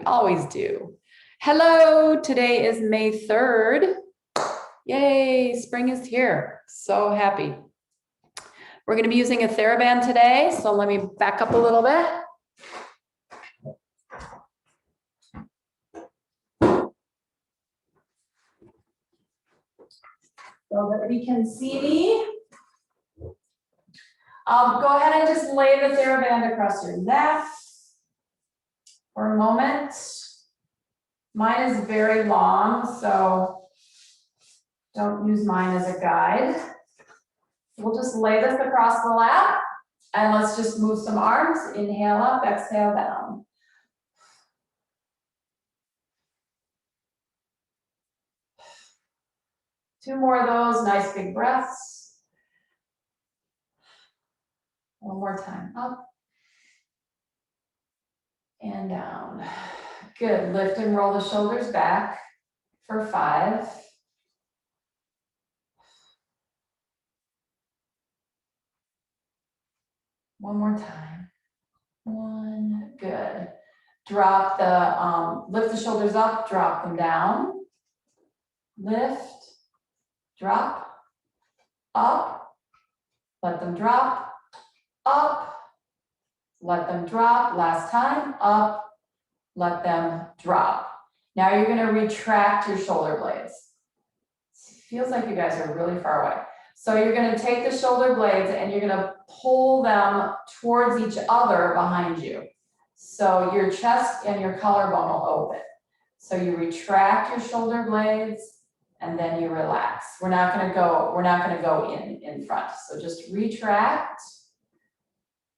Always do. Hello, today is May 3rd. Yay, spring is here. So happy. We're going to be using a TheraBand today, so let me back up a little bit. So that we can see me. Go ahead and just lay the TheraBand across your neck for a moment. Mine is very long, so don't use mine as a guide. We'll just lay this across the lap and let's just move some arms. Inhale up, exhale down. Two more of those, nice big breaths. One more time, up and down. Good, lift and roll the shoulders back for 5. One more time. 1, good. Drop the, lift the shoulders up, drop them down. Lift, drop, up, let them drop, up, let them drop. Last time, up, let them drop. Now you're gonna retract your shoulder blades. It feels like you guys are really far away. So you're gonna take the shoulder blades and you're gonna pull them towards each other behind you. So your chest and your collarbone will open. So you retract your shoulder blades and then you relax. We're not gonna go in front. So just retract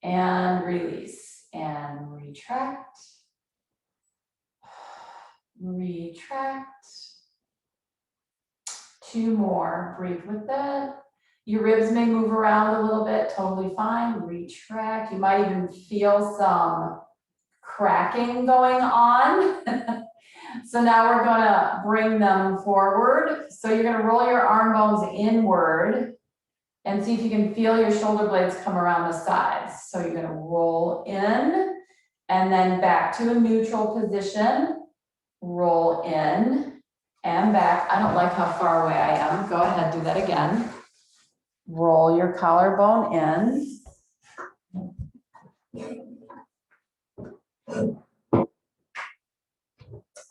and release and retract. Retract. 2 more, breathe with that. Your ribs may move around a little bit, totally fine. Retract. You might even feel some cracking going on. So now we're gonna bring them forward. So you're gonna roll your arm bones inward and see if you can feel your shoulder blades come around the sides. So you're gonna roll in and then back to a neutral position. Roll in and back. I don't like how far away I am. Go ahead, do that again. Roll your collarbone in.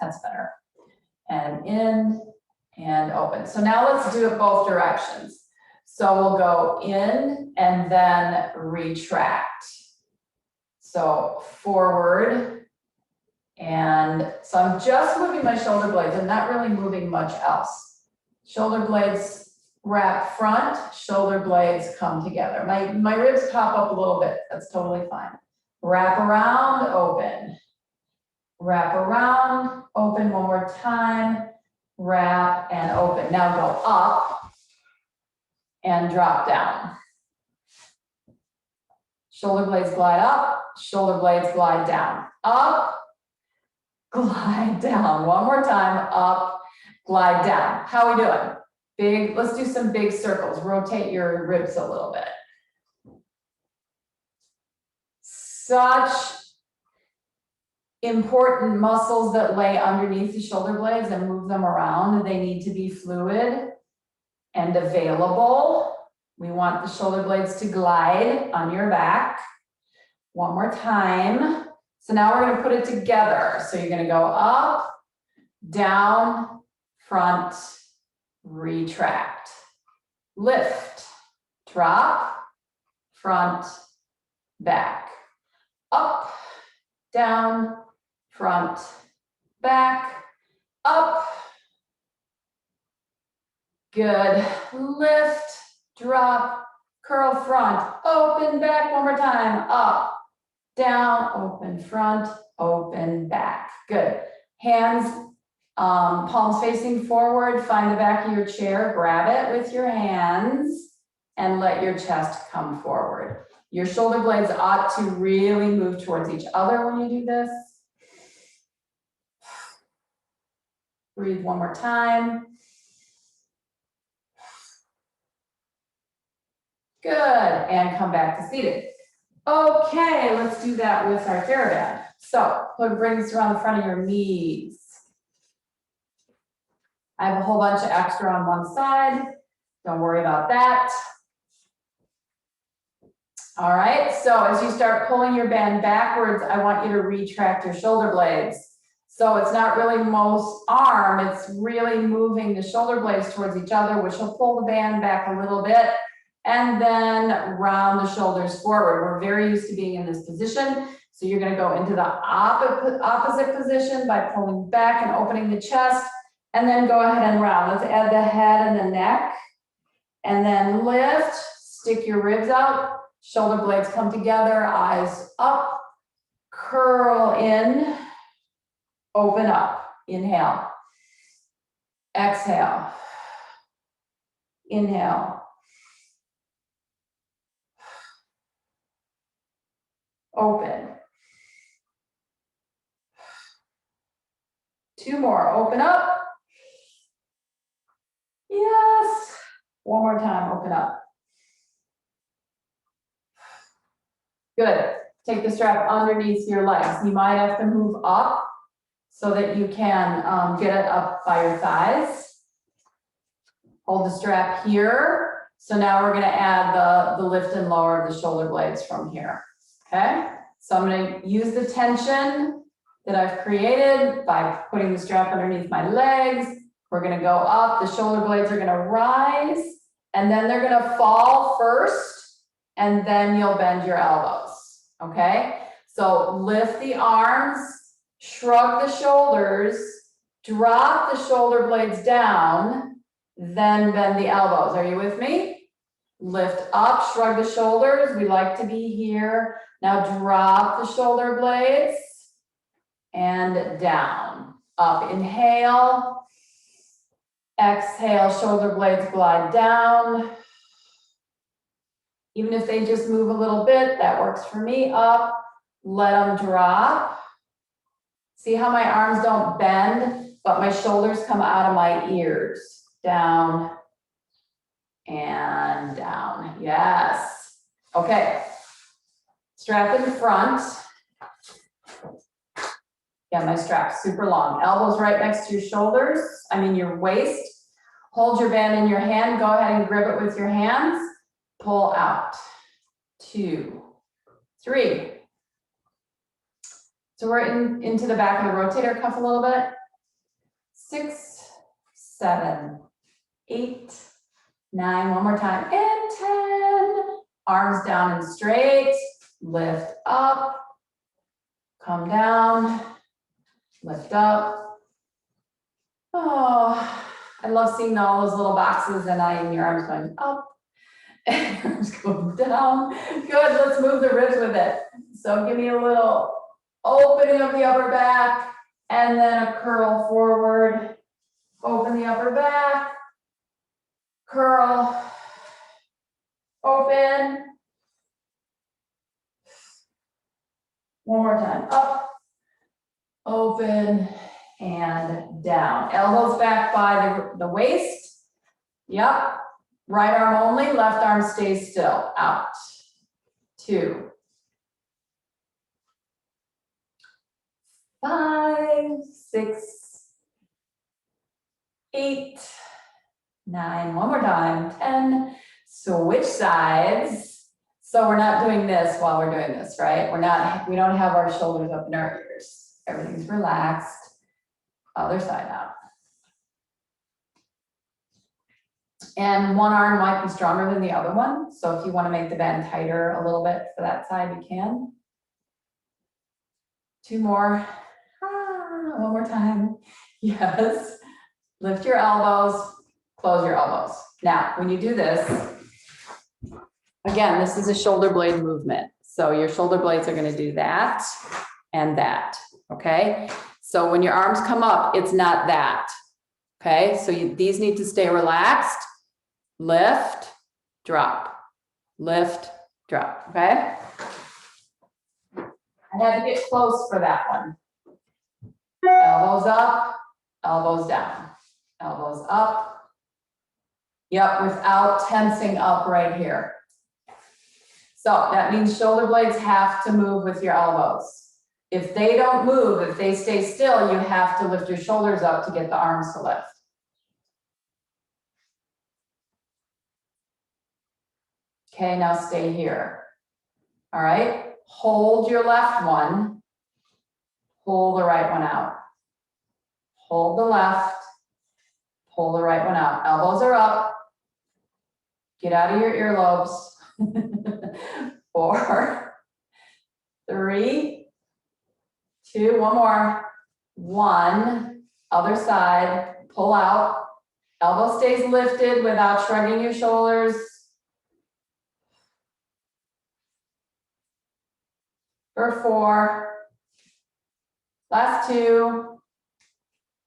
That's better. And in and open. So now let's do it both directions. So we'll go in and then retract. So forward. And so I'm just moving my shoulder blades. I'm not really moving much else. Shoulder blades wrap front, shoulder blades come together. My ribs pop up a little bit. That's totally fine. Wrap around, open. Wrap around, open one more time. Wrap and open. Now go up and drop down. Shoulder blades glide up, shoulder blades glide down. Up, glide down. One more time, up, glide down. How are we doing? Big, let's do some big circles. Rotate your ribs a little bit. Such important muscles that lay underneath the shoulder blades and move them around. They need to be fluid and available. We want the shoulder blades to glide on your back. One more time. So now we're going to put it together. So you're going to go up, down, front, retract, lift, drop, front, back, up, down, front, back, up. Good. Lift, drop, curl front, open back. One more time. Up, down, open front, open back. Good. Hands, palms facing forward. Find the back of your chair. Grab it with your hands and let your chest come forward. Your shoulder blades ought to really move towards each other when you do this. Breathe one more time. Good, and come back to seated. Okay, let's do that with our TheraBand. So bring this around the front of your knees. I have a whole bunch of extra on one side. Don't worry about that. All right, so as you start pulling your band backwards, I want you to retract your shoulder blades. So it's not really most arm, it's really moving the shoulder blades towards each other, which will pull the band back a little bit, and then round the shoulders forward. We're very used to being in this position. So you're gonna go into the opposite position by pulling back and opening the chest, and then go ahead and round. Let's add the head and the neck, and then lift, stick your ribs out, shoulder blades come together, eyes up, curl in, open up, inhale, exhale, inhale, open. 2 more, open up. Yes. 1 more time, open up. Good. Take the strap underneath your legs. You might have to move up so that you can get it up by your thighs. Hold the strap here. So now we're gonna add the lift and lower of the shoulder blades from here, okay? So I'm gonna use the tension that I've created by putting the strap underneath my legs. We're gonna go up, the shoulder blades are gonna rise, and then they're gonna fall first, and then you'll bend your elbows, okay? So lift the arms, shrug the shoulders, drop the shoulder blades down, then bend the elbows. Are you with me? Lift up, shrug the shoulders. We like to be here. Now drop the shoulder blades and down. Up, inhale. Exhale, shoulder blades glide down. Even if they just move a little bit, that works for me. Up, let them drop. See how my arms don't bend, but my shoulders come out of my ears. Down and down. Yes. Okay. Strap in front. Yeah, my strap's super long. Elbows right next to your shoulders, your waist. Hold your band in your hand. Go ahead and grip it with your hands. Pull out. 2, 3. So we're into the back of the rotator cuff a little bit. 6, 7, 8, 9. One more time. And 10. Arms down and straight. Lift up. Come down. Lift up. Oh, I love seeing all those little boxes and your arms going up and arms going down. Good, let's move the ribs with it. So give me a little opening of the upper back and then a curl forward. Open the upper back, curl, open. One more time, up, open, and down. Elbows back by the waist. Yep. Right arm only, left arm stays still. Out. 2, 5, 6, 8, 9. One more time. 10. Switch sides. So we're not doing this while we're doing this, right? We don't have our shoulders up in our ears. Everything's relaxed. Other side out. And one arm might be stronger than the other one. So if you want to make the band tighter a little bit for that side, you can. 2 more. One more time. Yes. Lift your elbows, close your elbows. Now, when you do this, again, this is a shoulder blade movement. So your shoulder blades are going to do that and that. Okay. So when your arms come up, it's not that. Okay. So these need to stay relaxed. Lift, drop, lift, drop. Okay. I had to get close for that one. Elbows up, elbows down, elbows up. Yep, without tensing up right here. So that means shoulder blades have to move with your elbows. If they don't move, if they stay still, you have to lift your shoulders up to get the arms to lift. Okay, now stay here. All right, hold your left one, pull the right one out. Hold the left, pull the right one out. Elbows are up. Get out of your earlobes. 4, 3, 2, one more. 1, other side, pull out. Elbow stays lifted without shrugging your shoulders. For 4, last 2,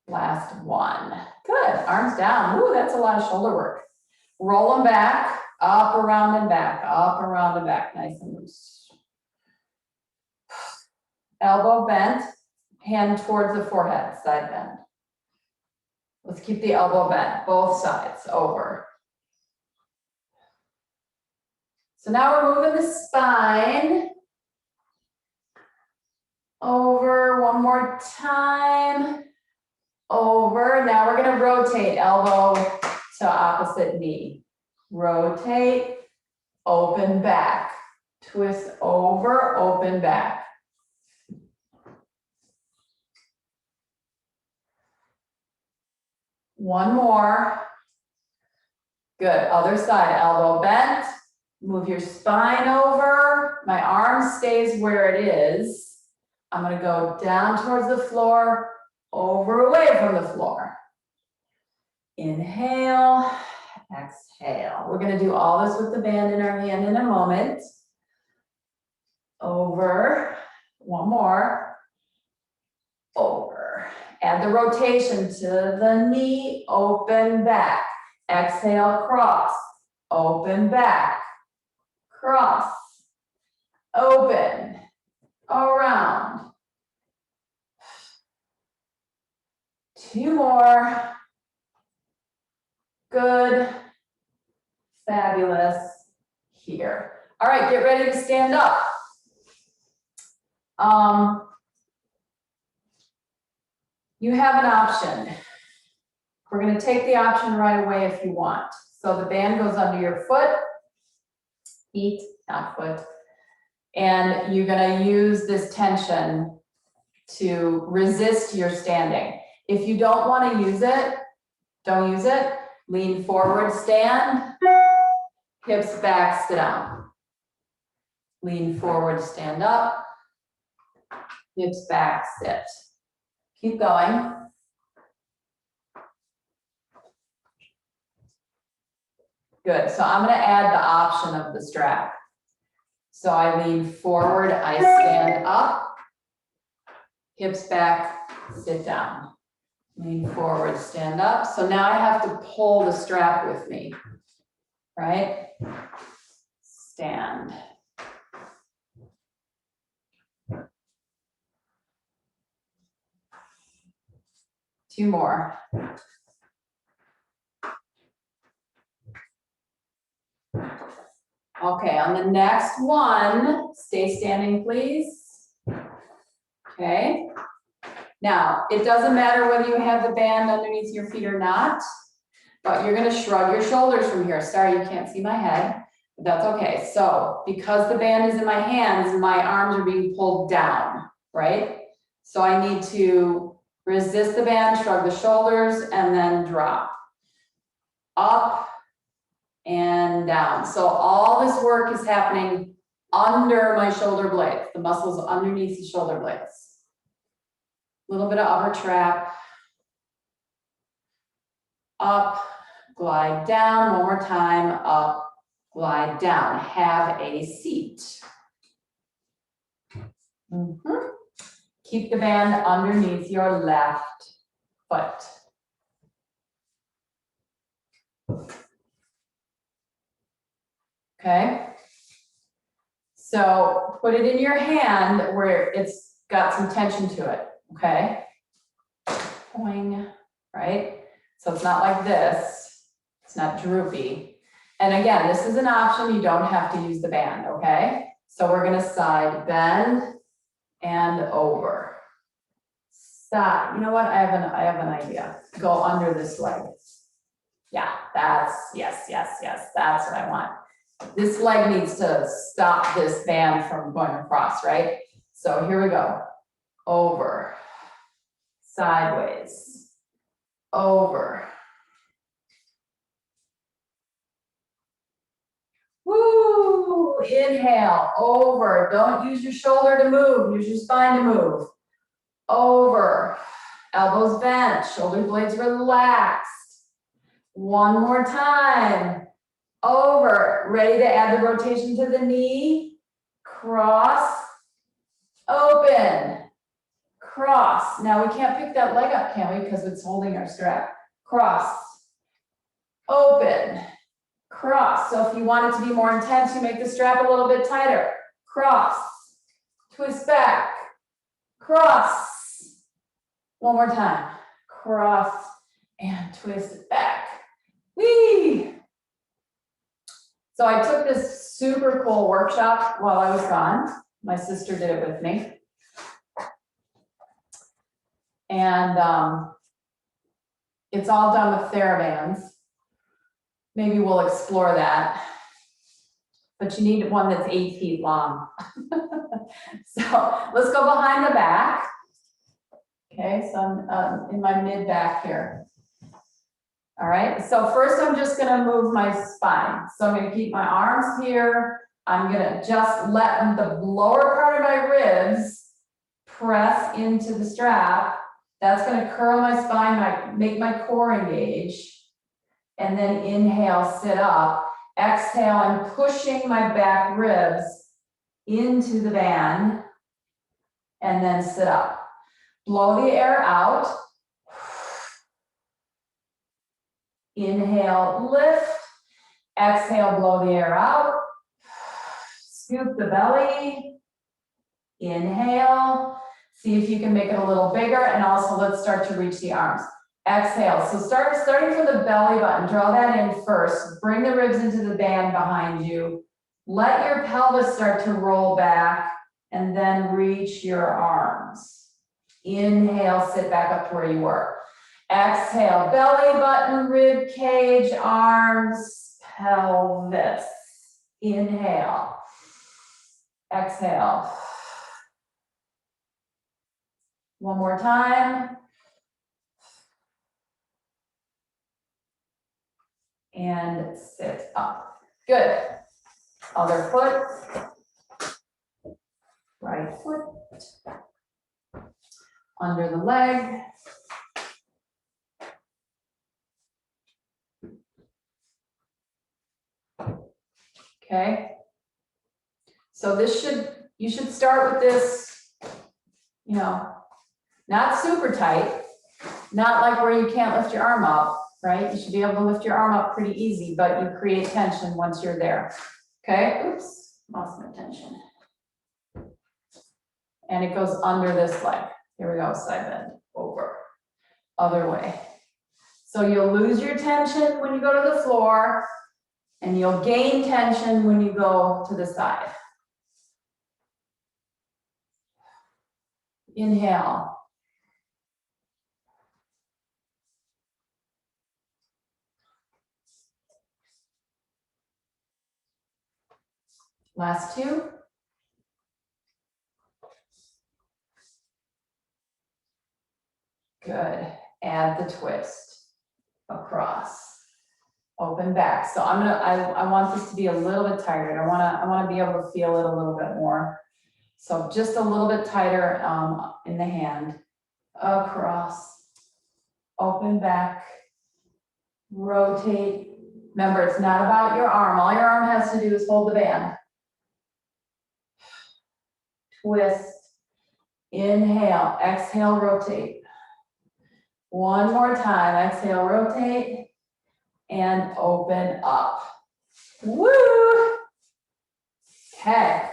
last 1. Good, arms down. Ooh, that's a lot of shoulder work. Roll them back, up, around, and back, up, around, and back, nice and loose. Elbow bent, hand towards the forehead, side bend. Let's keep the elbow bent, both sides, over. So now we're moving the spine over one more time. Over. Now we're going to rotate elbow to opposite knee. Rotate, open back. Twist over, open back. One more. Good. Other side, elbow bent. Move your spine over. My arm stays where it is. I'm going to go down towards the floor, over, away from the floor. Inhale, exhale. We're going to do all this with the band in our hand in a moment. Over. One more. Over. Add the rotation to the knee, open back. Exhale, cross. Open back. Cross. Open. Around. 2 more. Good. Fabulous. Here. All right, get ready to stand up. You have an option. We're going to take the option right away if you want. So the band goes under your foot, feet, not foot, and you're going to use this tension to resist your standing. If you don't want to use it, don't use it. Lean forward, stand, hips back, sit down. Lean forward, stand up, hips back, sit. Keep going. Good, so I'm gonna add the option of the strap. So I lean forward, I stand up, hips back, sit down. Lean forward, stand up. So now I have to pull the strap with me, right? Stand. Two more. Okay, on the next one, stay standing, please. Okay. Now, it doesn't matter whether you have the band underneath your feet or not, but you're going to shrug your shoulders from here. Sorry, you can't see my head, but that's okay. So, because the band is in my hands, my arms are being pulled down, right? So I need to resist the band, shrug the shoulders, and then drop. Up and down. So all this work is happening under my shoulder blades, the muscles underneath the shoulder blades. A little bit of upper trap. Up, glide down, one more time, up, glide down. Have a seat. Keep the band underneath your left foot. Okay, so put it in your hand where it's got some tension to it, okay? Boing, right? So it's not like this, it's not droopy. And again, this is an option, you don't have to use the band, okay? So we're gonna side bend, and over. Stop. You know what? I have an idea. Go under this leg. Yeah, yes, that's what I want. This leg needs to stop this band from going across, right? So here we go. Over, sideways, over. Woo, inhale, over. Don't use your shoulder to move, use your spine to move. Over, elbows bent, shoulder blades relaxed. One more time. Over, ready to add the rotation to the knee. Cross, open, cross. Now we can't pick that leg up, can we? Because it's holding our strap. Cross, open, cross. So if you want it to be more intense, you make the strap a little bit tighter. Cross, twist back, cross. One more time. Cross and twist back. Whee! So I took this super cool workshop while I was gone. My sister did it with me. And it's all done with TheraBands. Maybe we'll explore that. But you need one that's 8 feet long. So let's go behind the back. Okay, so I'm in my mid back here. All right, so first I'm just gonna move my spine. So I'm gonna keep my arms here. I'm gonna just let the lower part of my ribs press into the strap. That's gonna curl my spine, make my core engage. And then inhale, sit up. Exhale, I'm pushing my back ribs into the band. And then sit up. Blow the air out. Inhale, lift. Exhale, blow the air out. Scoop the belly. Inhale. See if you can make it a little bigger. And also let's start to reach the arms. Exhale. So starting from the belly button, draw that in first. Bring the ribs into the band behind you. Let your pelvis start to roll back and then reach your arms. Inhale, sit back up to where you were. Exhale, belly button, rib cage, arms, pelvis. Inhale. Exhale. One more time. And sit up. Good. Other foot. Right foot. Under the leg. Okay. So you should start with this, not super tight, not like where you can't lift your arm up, right? You should be able to lift your arm up pretty easy, but you create tension once you're there. Okay, oops, lost my tension. And it goes under this leg. Here we go, side bend, over, other way. So you'll lose your tension when you go to the floor, and you'll gain tension when you go to the side. Inhale. Last two. Good. Add the twist across. Open back. So I want this to be a little bit tighter. I want to be able to feel it a little bit more. So just a little bit tighter in the hand. Across. Open back. Rotate. Remember, it's not about your arm. All your arm has to do is hold the band. Twist. Inhale. Exhale, rotate. One more time. Exhale, rotate. And open up. Woo! Okay.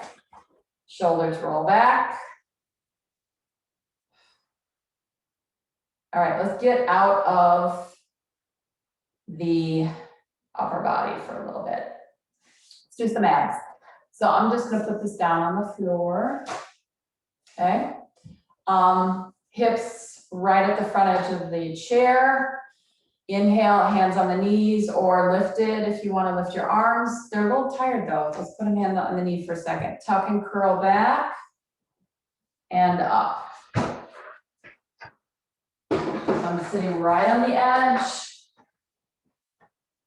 Shoulders roll back. All right, let's get out of the upper body for a little bit. Let's do some abs. So I'm just gonna put this down on the floor. okay? Hips right at the front edge of the chair. Inhale, hands on the knees or lifted if you want to lift your arms. They're a little tired though. Let's put them on the knee for a second. Tuck and curl back and up. I'm sitting right on the edge.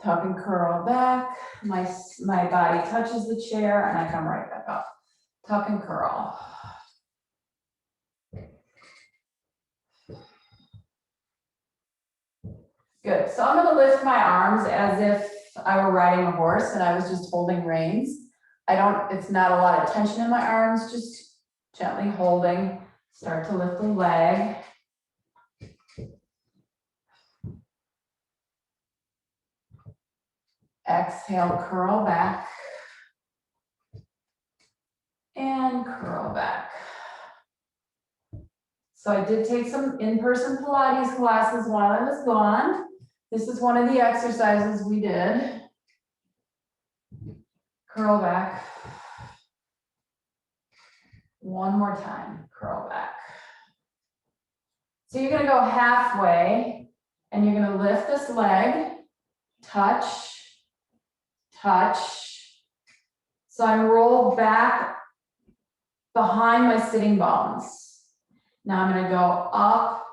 Tuck and curl back. My body touches the chair and I come right back up. Tuck and curl. Good. So I'm going to lift my arms as if I were riding a horse and I was just holding reins. It's not a lot of tension in my arms, just gently holding. Start to lift the leg. Exhale, curl back. And curl back. So I did take some in-person Pilates classes while I was gone. This is one of the exercises we did. Curl back. One more time, curl back. So you're gonna go halfway and you're gonna lift this leg, touch, touch. So I'm rolled back behind my sitting bones. Now I'm gonna go up.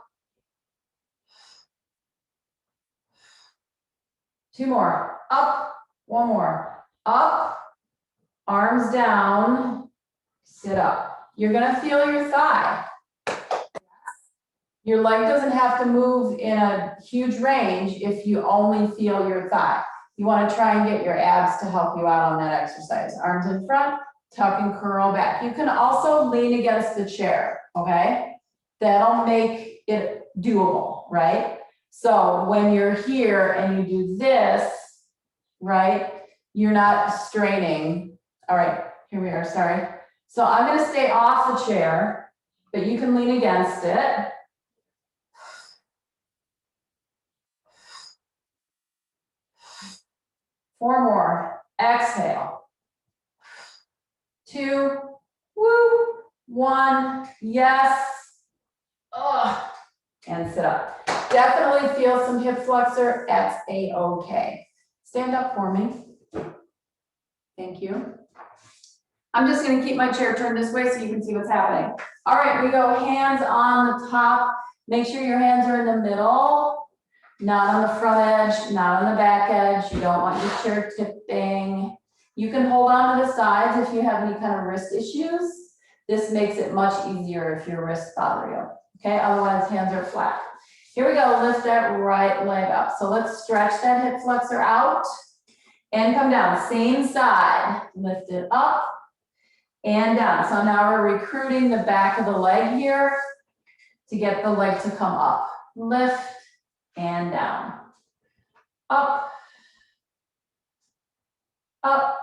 Two more, up, one more, up, arms down, sit up. You're gonna feel your thigh. Your leg doesn't have to move in a huge range if you only feel your thigh. You wanna try and get your abs to help you out on that exercise. Arms in front, tuck and curl back. You can also lean against the chair, okay? That'll make it doable, right? So when you're here and you do this, right, you're not straining. All right, here we are, sorry. So I'm gonna stay off the chair, but you can lean against it. Four more, exhale. Two, woo, one, yes. Ugh. And sit up. Definitely feel some hip flexor, that's a-okay. Stand up for me. Thank you. I'm just gonna keep my chair turned this way so you can see what's happening. All right, we go hands on the top. Make sure your hands are in the middle, not on the front edge, not on the back edge. You don't want your chair tipping. You can hold on to the sides if you have any kind of wrist issues. This makes it much easier if your wrists bother you. Okay, otherwise hands are flat. Here we go, lift that right leg up. So let's stretch that hip flexor out and come down, same side. Lift it up and down. So now we're recruiting the back of the leg here to get the leg to come up. Lift and down. Up, up.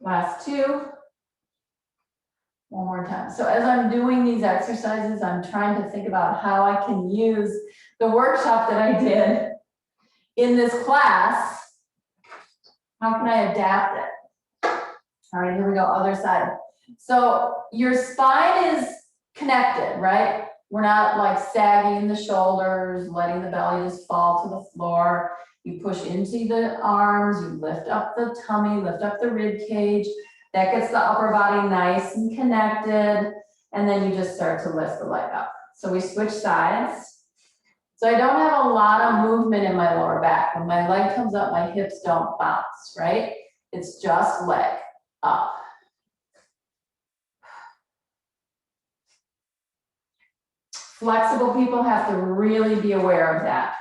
Last two. One more time. So as I'm doing these exercises, I'm trying to think about how I can use the workshop that I did in this class. How can I adapt it? All right, here we go, other side. So your spine is connected, right? We're not like sagging the shoulders, letting the belly just fall to the floor. You push into the arms, you lift up the tummy, lift up the rib cage. That gets the upper body nice and connected. And then you just start to lift the leg up. So we switch sides. So I don't have a lot of movement in my lower back. When my leg comes up, my hips don't bounce, right? It's just leg up. Flexible people have to really be aware of that,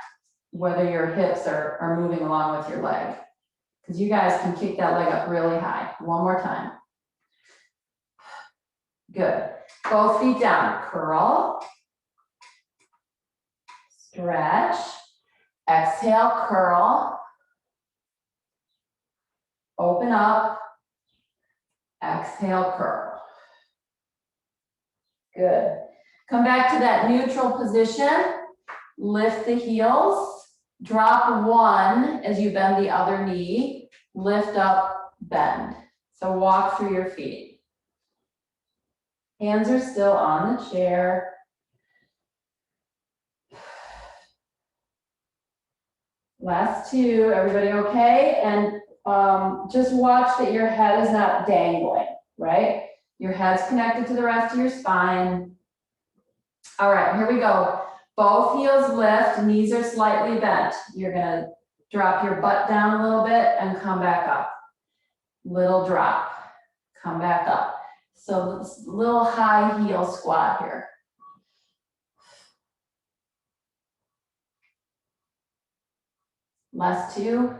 whether your hips are moving along with your leg. Because you guys can kick that leg up really high. One more time. Good. Both feet down. Curl. Stretch. Exhale, curl. Open up. Exhale, curl. Good. Come back to that neutral position. Lift the heels. Drop one as you bend the other knee. Lift up, bend. So walk through your feet. Hands are still on the chair. Last two, everybody okay? And just watch that your head is not dangling, right? Your head's connected to the rest of your spine. All right, here we go. Both heels lift, knees are slightly bent. You're gonna drop your butt down a little bit and come back up. Little drop, come back up. So this little high heel squat here. Last two,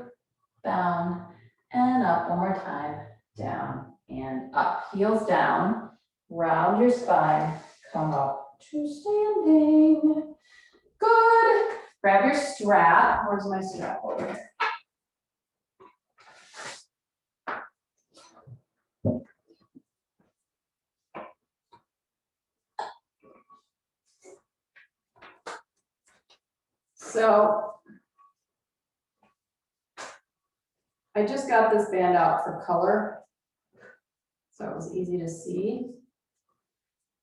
down and up. One more time, down and up. Heels down, round your spine, come up to standing. Good. Grab your strap. Where's my strap over here? So I just got this band out for color, so it was easy to see.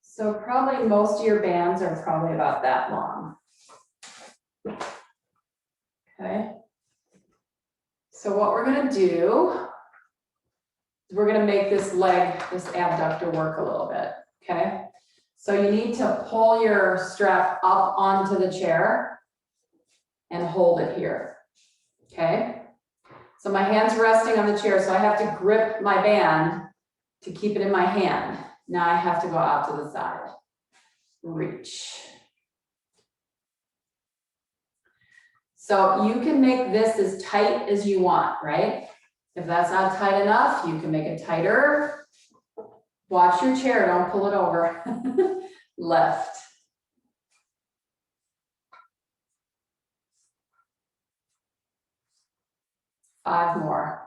So probably most of your bands are probably about that long. Okay. So what we're gonna do is we're gonna make this leg, this abductor work a little bit, okay? So you need to pull your strap up onto the chair and hold it here, okay? So my hand's resting on the chair, so I have to grip my band to keep it in my hand. Now I have to go out to the side. Reach. So you can make this as tight as you want, right? If that's not tight enough, you can make it tighter. Watch your chair, don't pull it over. Left. Five more.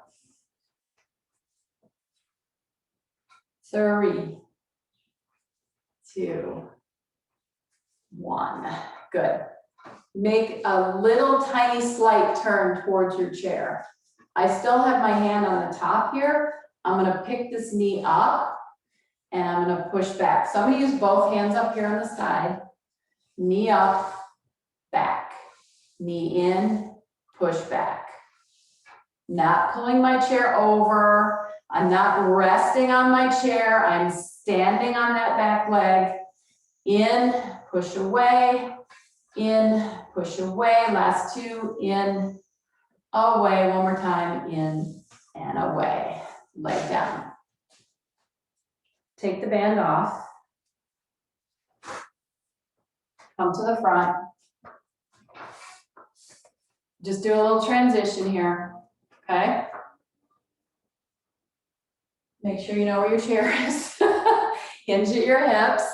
3, 2, 1. Good. Make a little tiny slight turn towards your chair. I still have my hand on the top here. I'm gonna pick this knee up and I'm gonna push back. So I'm gonna use both hands up here on the side. Knee up, back. Knee in, push back. Not pulling my chair over. I'm not resting on my chair. I'm standing on that back leg. In, push away. In, push away. Last two, in, away. One more time, in and away. Leg down. Take the band off. Come to the front. Just do a little transition here, okay? Make sure you know where your chair is. Hinge at your hips,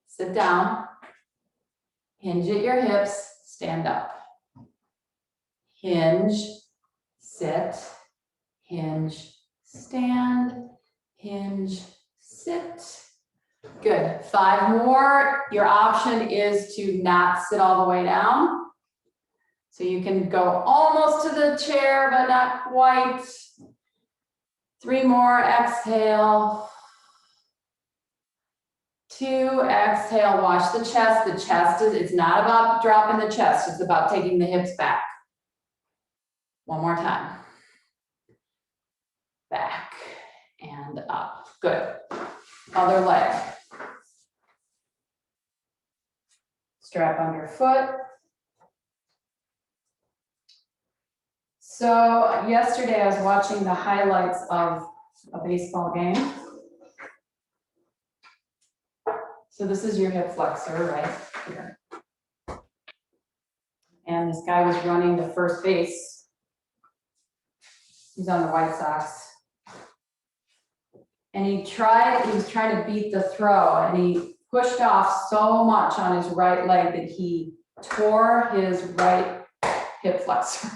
sit down. Hinge at your hips, stand up. Hinge, sit, hinge, stand, hinge, sit. Good, 5 more. Your option is to not sit all the way down. So you can go almost to the chair, but not quite. 3 more, exhale. 2, exhale, watch the chest. The chest it's not about dropping the chest, it's about taking the hips back. One more time. Back and up, good. Other leg. Strap underfoot. So yesterday I was watching the highlights of a baseball game. So this is your hip flexor right here. And this guy was running to first base. He's on the White Sox. And he was trying to beat the throw, and he pushed off so much on his right leg that he tore his right hip flexor.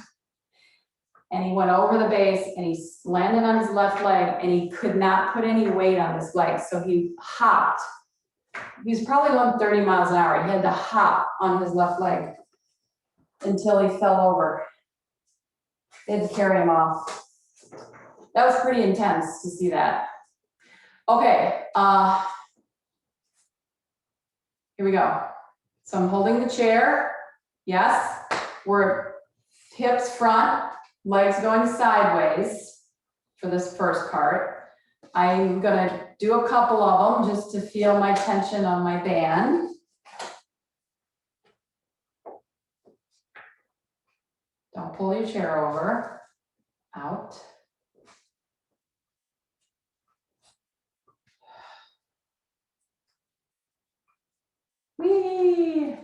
And he went over the base and he landed on his left leg and he could not put any weight on his leg. So he hopped. He was probably going 30 miles an hour. He had to hop on his left leg until he fell over. They had to carry him off. That was pretty intense to see that. Okay, Here we go. So I'm holding the chair. Yes, we're hips front, legs going sideways for this first part. I'm gonna do a couple of them just to feel my tension on my band. Don't pull your chair over. Out. Whee!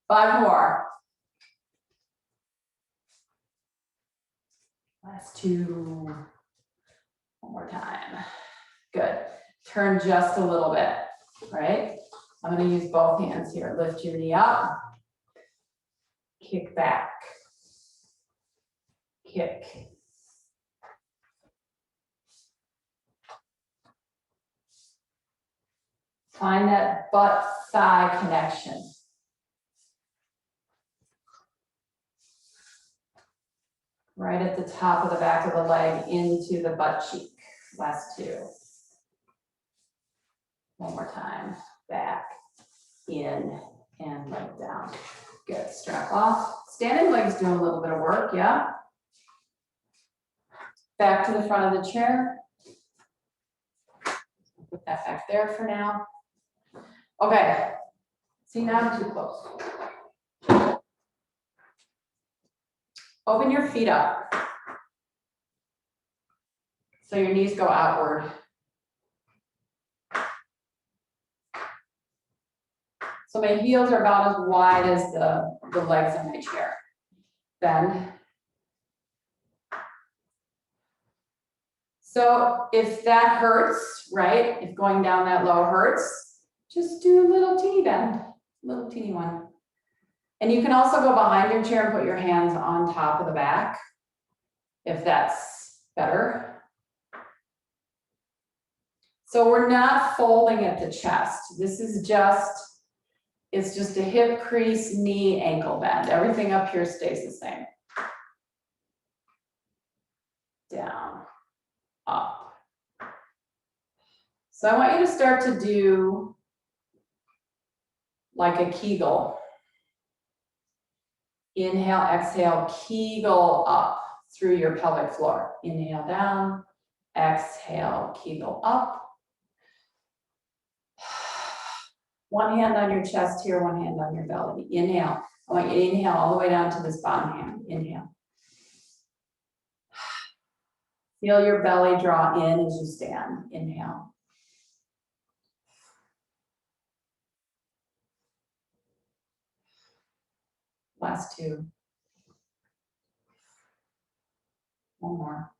5 more. Last 2. One more time. Good. Turn just a little bit, right? I'm going to use both hands here. Lift your knee up. Kick back. Kick. Find that butt-thigh connection. Right at the top of the back of the leg into the butt cheek. Last 2. One more time. Back, in, and leg down. Good. Strap off. Standing legs doing a little bit of work, yeah? Back to the front of the chair. Put that back there for now. Okay. See, now I'm too close. Open your feet up. So your knees go outward. So my heels are about as wide as the legs on my chair. Bend. So if that hurts, right? If going down that low hurts, just do a little teeny bend, little teeny one. And you can also go behind your chair and put your hands on top of the back, if that's better. So we're not folding at the chest. This is just, it's just a hip crease, knee, ankle bend. Everything up here stays the same. Down, up. So I want you to start to do like a Kegel. Inhale, exhale, Kegel up through your pelvic floor. Inhale down, exhale, Kegel up. One hand on your chest here, one hand on your belly. Inhale. I want you to inhale all the way down to this bottom hand. Inhale. Feel your belly draw in as you stand. Inhale. Last 2. One more.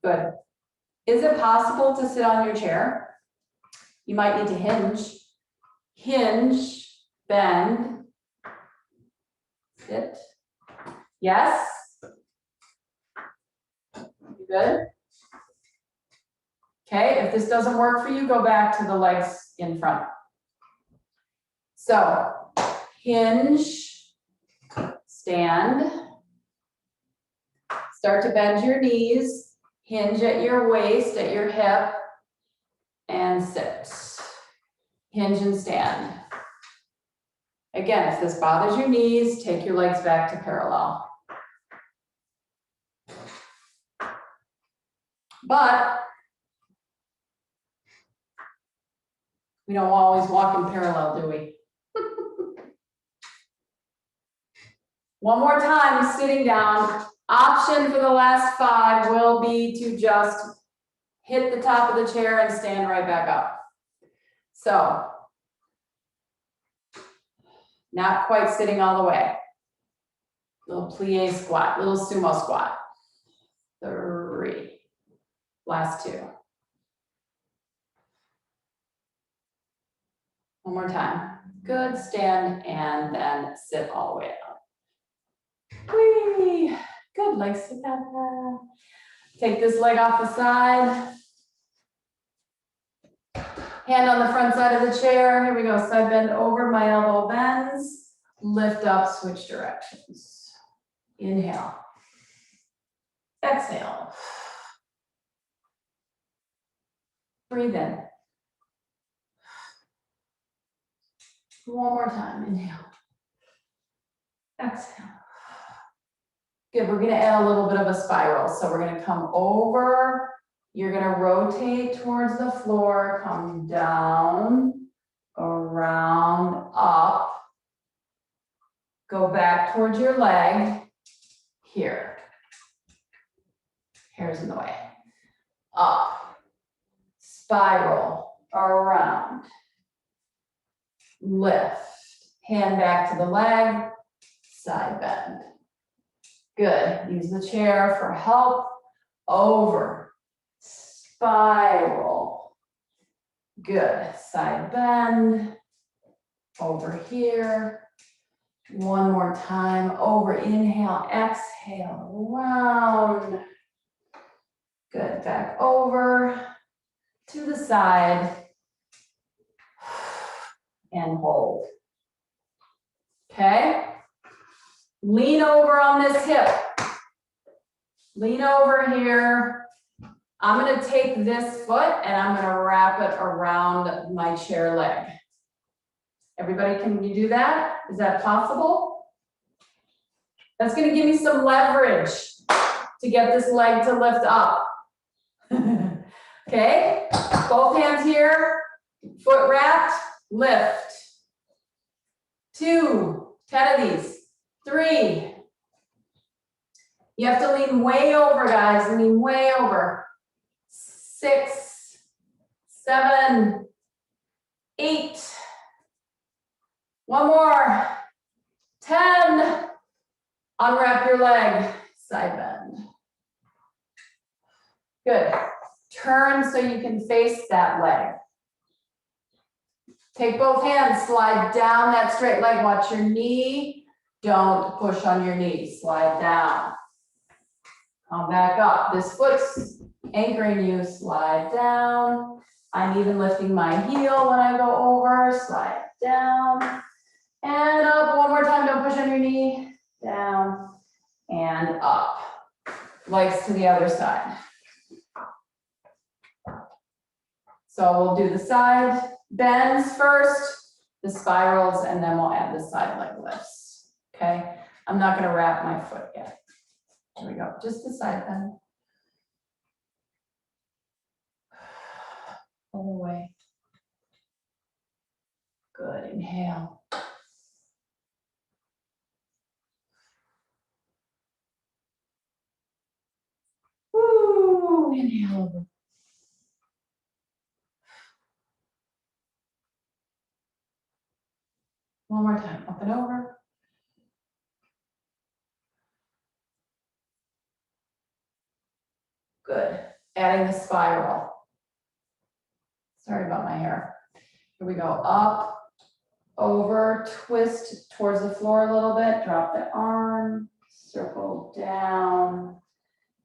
Good. Is it possible to sit on your chair? You might need to hinge. Hinge, bend, sit. Yes? You good? Okay, if this doesn't work for you, go back to the legs in front. So, hinge, stand. Start to bend your knees, hinge at your waist, at your hip, and sit. Hinge and stand. Again, if this bothers your knees, take your legs back to parallel. But we don't always walk in parallel, do we? One more time, sitting down. Option for the last 5 will be to just hit the top of the chair and stand right back up. So, not quite sitting all the way. Little plie squat, little sumo squat. 3. Last 2. One more time. Good, stand and then sit all the way up. Whee! Good, legs together. Take this leg off the side. Hand on the front side of the chair. Here we go. Side bend over, my elbow bends. Lift up, switch directions. Inhale. Exhale. Breathe in. One more time, inhale. Exhale. Good, we're gonna add a little bit of a spiral. So we're gonna come over, you're gonna rotate towards the floor, come down, around, up. Go back towards your leg, here. Hair's in the way. Up, spiral, around, lift, hand back to the leg, side bend. Good, use the chair for help, over, spiral. Good, side bend, over here. One more time, over, inhale, exhale, round. Good, back over, to the side, and hold. Okay? Lean over on this hip. Lean over here. I'm gonna take this foot and I'm gonna wrap it around my chair leg. Everybody, can you do that? Is that possible? That's gonna give me some leverage to get this leg to lift up. Okay, both hands here, foot wrapped, lift. 2, 10 of these, 3. You have to lean way over, guys, lean way over. 6, 7, 8. One more, 10. Unwrap your leg, side bend. Good. Turn so you can face that leg. Take both hands, slide down that straight leg. Watch your knee. Don't push on your knee. Slide down. Come back up. This foot's anchoring you. Slide down. I'm even lifting my heel when I go over. Slide down. And up. One more time. Don't push on your knee. Down. And up. Legs to the other side. So we'll do the side bends first, the spirals, and then we'll add the side leg lifts. Okay, I'm not gonna wrap my foot yet. Here we go, just the side bend. All the way. Good, inhale. Woo, inhale over. One more time, up and over. Good, adding the spiral. Sorry about my hair. Here we go, up, over, twist towards the floor a little bit, drop the arm, circle down,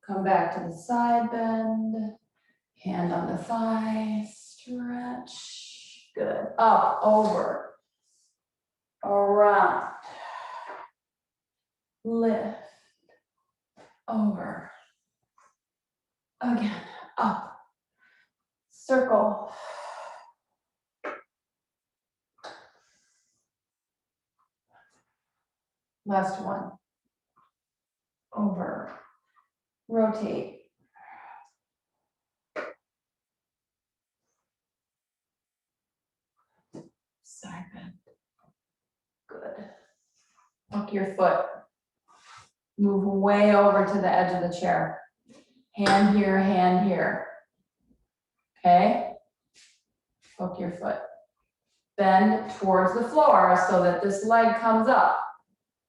come back to the side bend, hand on the thigh, stretch, good, up, over, around, lift, over, again, up, circle, last one, over, rotate, side bend, good, hook your foot, move way over to the edge of the chair, hand here, okay, hook your foot, bend towards the floor so that this leg comes up,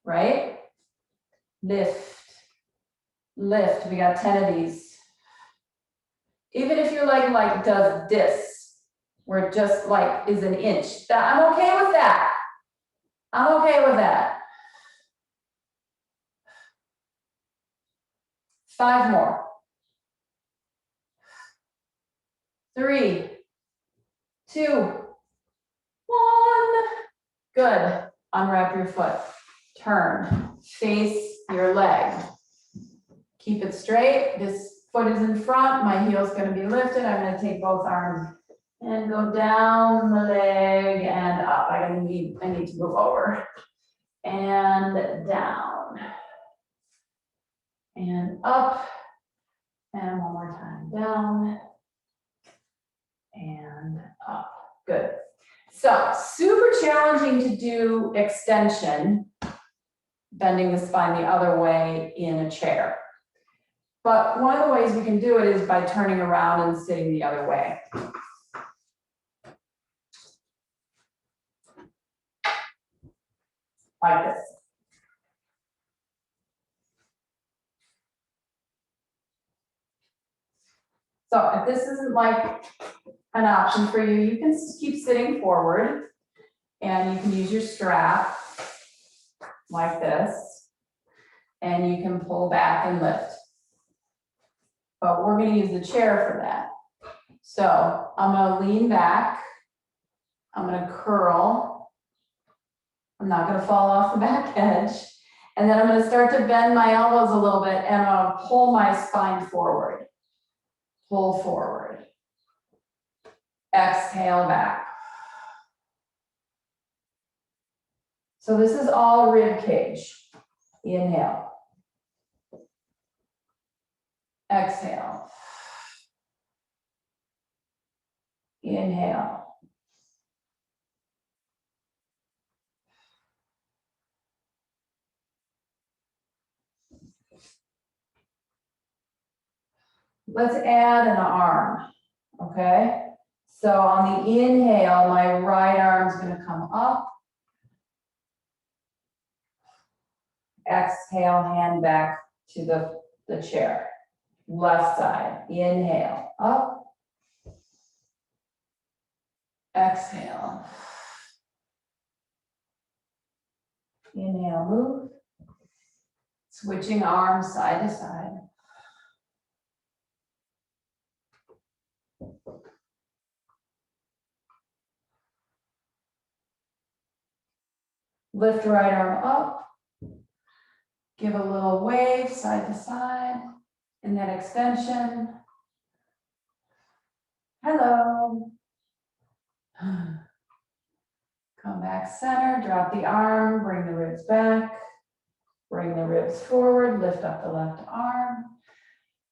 right, lift, lift, we got 10 of these. Even if your leg like does this, where it just like is an inch, that I'm okay with that. I'm okay with that. 5 more. 3, 2, 1. Good. Unwrap your foot. Turn. Face your leg. Keep it straight. This foot is in front, my heel's gonna be lifted, I'm gonna take both arms and go down the leg and up. I need to move over. And down. And up. And one more time, down. And up, good. So super challenging to do extension, bending the spine the other way in a chair. But one of the ways we can do it is by turning around and sitting the other way. Like this. So if this isn't like an option for you, you can keep sitting forward and you can use your strap like this and you can pull back and lift. But we're going to use the chair for that. So I'm going to lean back. I'm going to curl. I'm not going to fall off the back edge. And then I'm going to start to bend my elbows a little bit and I'm going to pull my spine forward. Pull forward. Exhale back. So this is all rib cage. Inhale. Exhale. Inhale. Let's add an arm, okay? So on the inhale, my right arm's gonna come up. Exhale, hand back to the chair. Left side, inhale, up. Exhale. Inhale, move. Switching arms side to side. Lift right arm up. Give a little wave side to side in that extension. Hello. Come back center, drop the arm, bring the ribs back. Bring the ribs forward, lift up the left arm.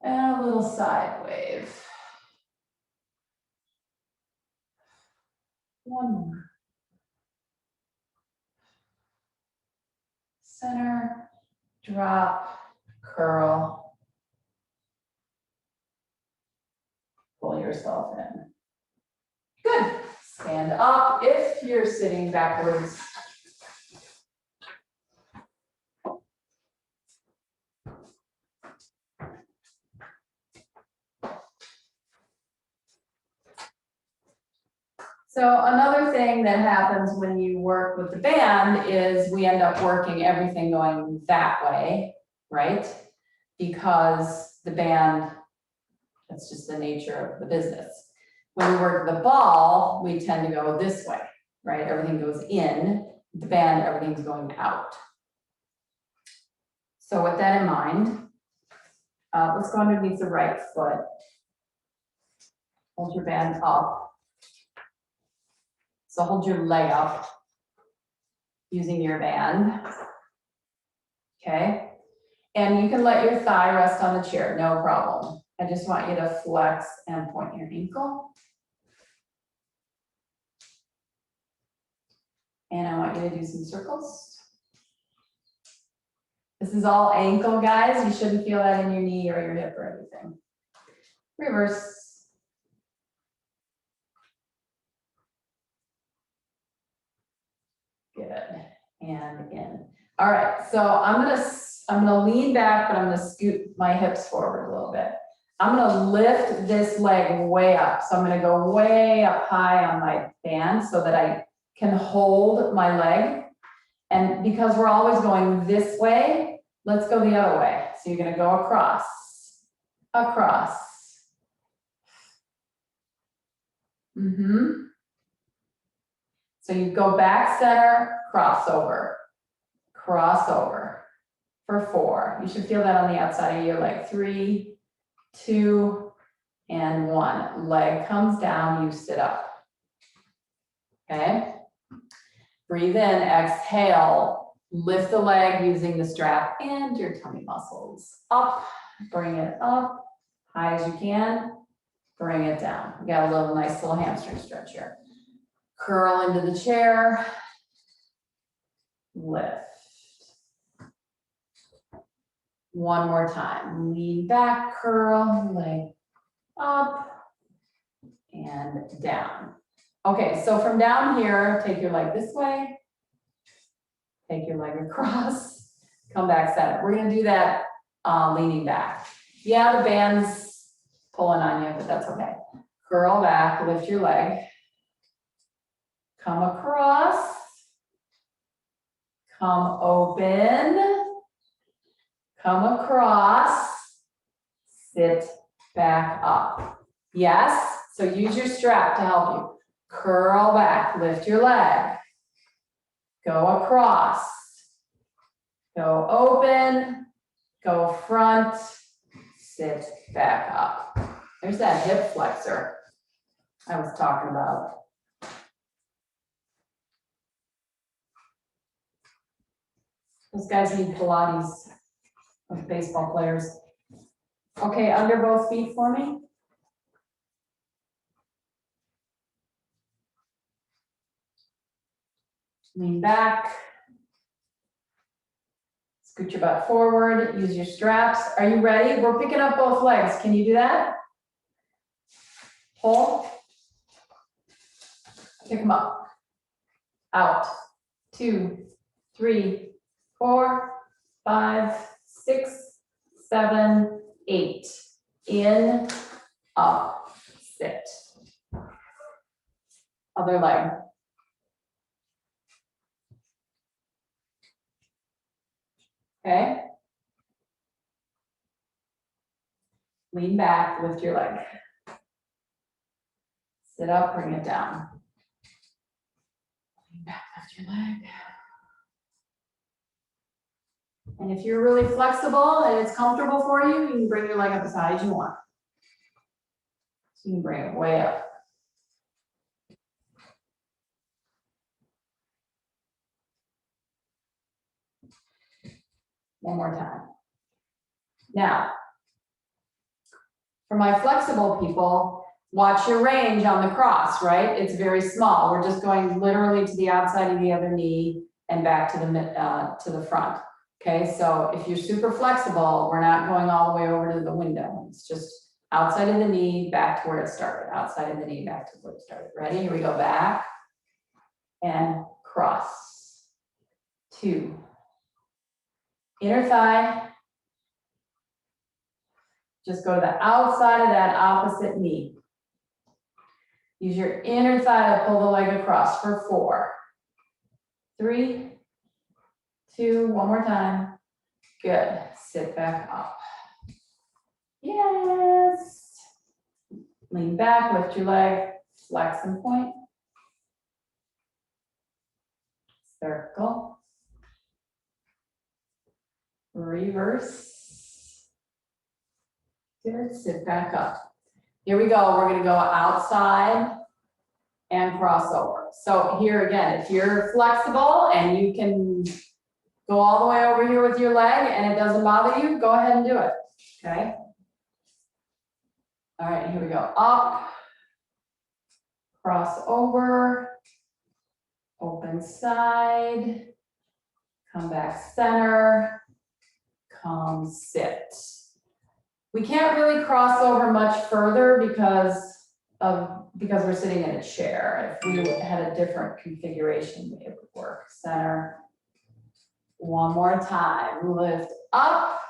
And a little side wave. One more. Center, drop, curl. Pull yourself in. Good. Stand up if you're sitting backwards. So another thing that happens when you work with the band is we end up working everything going that way, right? Because the band, that's just the nature of the business. When we work the ball, we tend to go this way, right? Everything goes in, the band, everything's going out. So with that in mind, let's go underneath the right foot. Hold your band up. So hold your leg up using your band. Okay. And you can let your thigh rest on the chair, no problem. I just want you to flex and point your ankle. And I want you to do some circles. This is all ankle, guys. You shouldn't feel that in your knee or your hip or anything. Reverse. Good, and in. All right, so I'm gonna lean back, but I'm gonna scoot my hips forward a little bit. I'm gonna lift this leg way up. So I'm gonna go way up high on my band so that I can hold my leg. And because we're always going this way, let's go the other way. So you're gonna go across, across. So you go back center, crossover, crossover for 4. You should feel that on the outside of your leg. 3, 2, and 1. Leg comes down, you sit up. Okay? Breathe in, exhale, lift the leg using the strap and your tummy muscles. Up, bring it up, high as you can, bring it down. We got a little nice little hamstring stretch here. Curl into the chair, lift. One more time, lean back, curl, leg up and down. Okay, so from down here, take your leg this way, take your leg across, come back center. We're gonna do that leaning back. Yeah, the band's pulling on you, but that's okay. Curl back, lift your leg, come across, come open, come across, sit back up. Yes, so use your strap to help you. Curl back, lift your leg, go across, go open, go front, sit back up. There's that hip flexor I was talking about. Those guys need Pilates, like baseball players. Okay, under both feet for me. Lean back. Scoot your butt forward, use your straps. Are you ready? We're picking up both legs. Can you do that? Pull. Pick them up. Out. 2, 3, 4, 5, 6, 7, 8. In, up, sit. Other leg. Okay. Lean back, lift your leg. Sit up, bring it down. Lean back, lift your leg. And if you're really flexible and it's comfortable for you, you can bring your leg up as high as you want. So you can bring it way up. One more time. Now, for my flexible people, watch your range on the cross, right? It's very small. We're just going literally to the outside of the other knee and back to the front. Okay, so if you're super flexible, we're not going all the way over to the window. It's just outside of the knee, back to where it started. Outside of the knee, back to where it started. Ready? Here we go. Back and cross. 2. Inner thigh. Just go to the outside of that opposite knee. Use your inner thigh to pull the leg across for 4, 3, 2, one more time. Good. Sit back up. Yes. Lean back, lift your leg, flex and point. Circle. Reverse. Good. Sit back up. Here we go. We're going to go outside and cross over. So here again, if you're flexible and you can go all the way over here with your leg and it doesn't bother you, go ahead and do it. Okay. All right, here we go. Up, cross over, open side, come back center, come sit. We can't really cross over much further because we're sitting in a chair. If we had a different configuration, it would work. Center. One more time. Lift up,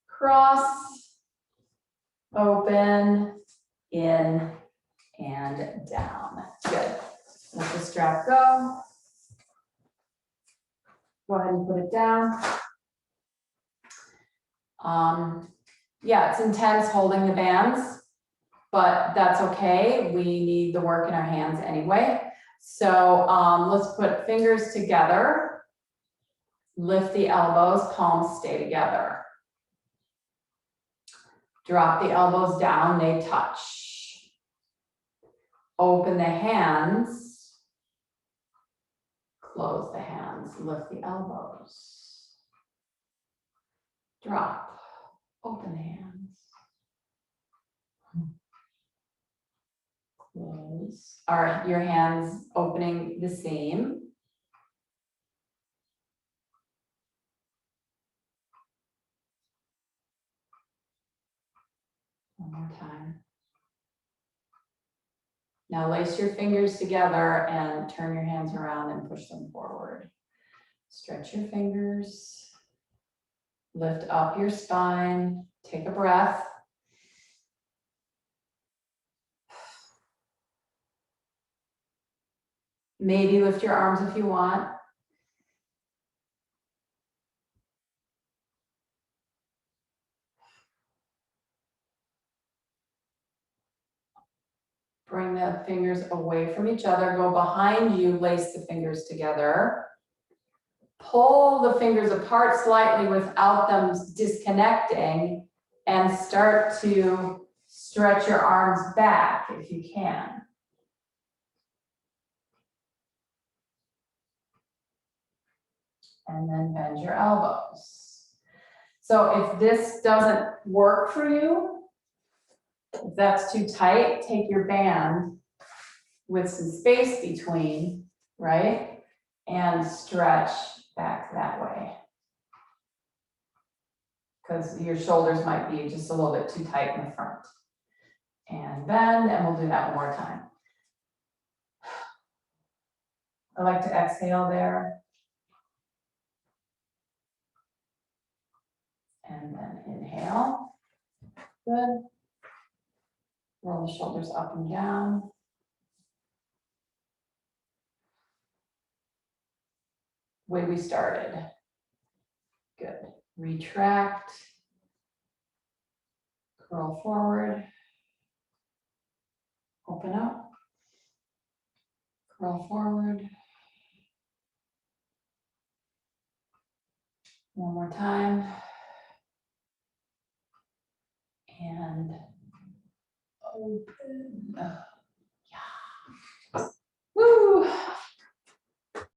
cross, open, in, and down. Good. Let the strap go. Go ahead and put it down. Yeah, it's intense holding the bands, but that's okay. We need the work in our hands anyway. So let's put fingers together. Lift the elbows, palms stay together. Drop the elbows down, they touch. Open the hands. Close the hands, lift the elbows. Drop, open the hands. Close. Are your hands opening the same? One more time. Now lace your fingers together and turn your hands around and push them forward. Stretch your fingers. Lift up your spine. Take a breath. Maybe lift your arms if you want. Bring the fingers away from each other. Go behind you, lace the fingers together. Pull the fingers apart slightly without them disconnecting and start to stretch your arms back if you can. And then bend your elbows. So if this doesn't work for you, if that's too tight, take your band with some space between, right? And stretch back that way. Because your shoulders might be just a little bit too tight in the front. And bend, and we'll do that one more time. I like to exhale there. And then inhale. Good. Roll the shoulders up and down. Way we started. Good. Retract. Curl forward. Open up. Curl forward. One more time. And open.